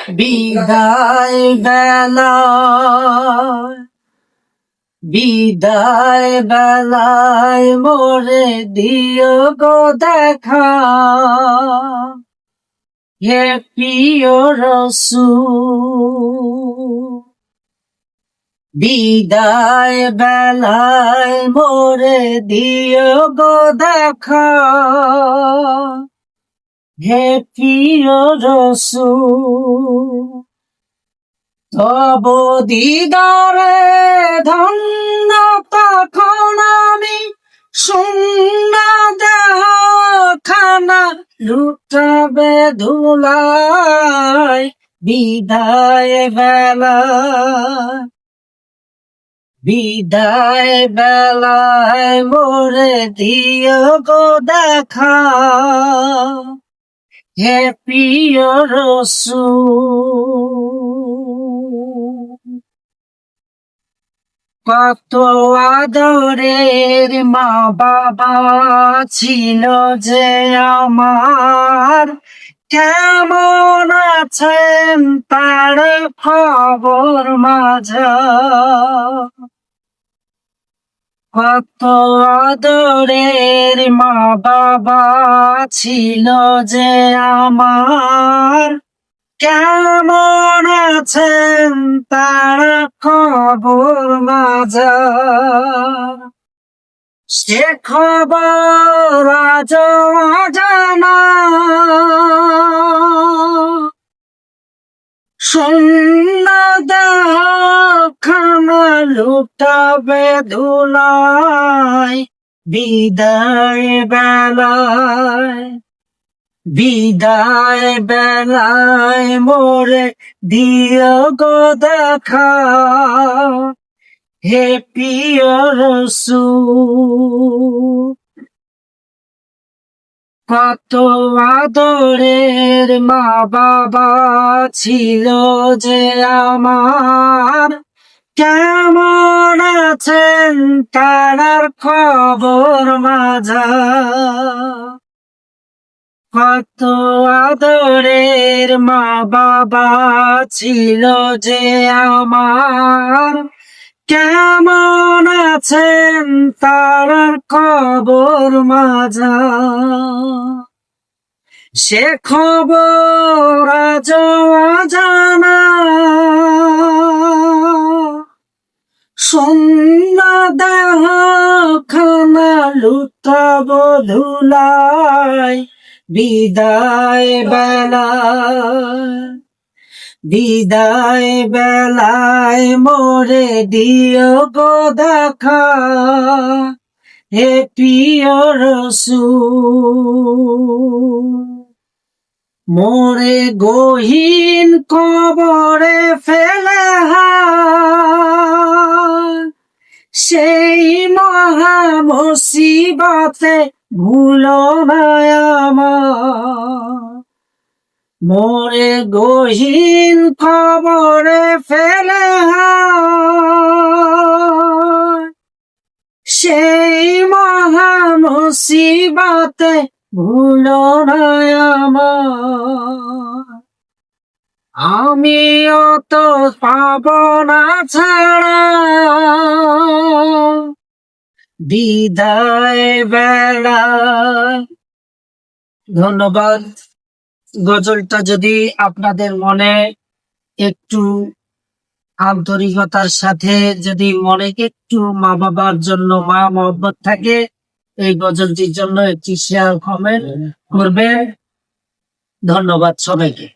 বিদায় বেলা বিদায় বেলায় মোরে দিও গো দেখা, হে প্রিয় রাসূল। বিদায় বেলায় মোরে দিও গো দেখা, হে প্রিয় রাসূল। তব দিদারে ধন্য তখন আমি শূন্য দেহ খানা লুটাবে ধুলায়। বিদায় বেলায় মোরে দিও গো দেখা, হে প্রিয় রাসূল। কত আদরের মা বাবা ছিল যে আমার, কেমন আছেন তার খবর মাঝা। কত আদরের মা বাবা ছিল যে আমার, কেমন আছেন তার খবর মাঝা। সে খবর আজ অজানা, শূন্য দেহ খানা লুটাবে ধুলায়। বিদায় বেলায় মোরে দিও গো দেখা, হে প্রিয় রাসূল। কত আদরের মা বাবা ছিল যে আমার, কেমন আছেন তার খবর মাঝা। কত আদরের মা বাবা ছিল যে আমার, কেমন আছেন তার খবর মাঝা। সে খবর আজ অজানা, শূন্য দেহ খানা লুটাব ধুলায়। বিদায় বেলায় মোরে দিও গো দেখা, হে প্রিয় রাসূল। মোরে গহীন কবরে ফেলে সেই মহা মুসিবতে ভুলো না আমার। মোরে গহীন কবরে ফেলে সেই মহা মুসিবতে ভুলো না আমার। আমিও তো পাব না ছাড়া বিদায় বেলা। ধন্যবাদ। গজলটা যদি আপনাদের মনে একটু আন্তরিকতার সাথে, যদি মনে একটু মা বাবার জন্য মা মহব্বত থাকে, এই গজলটির জন্য একটি শেয়ার কমেন্ট করবেন। ধন্যবাদ সবাইকে।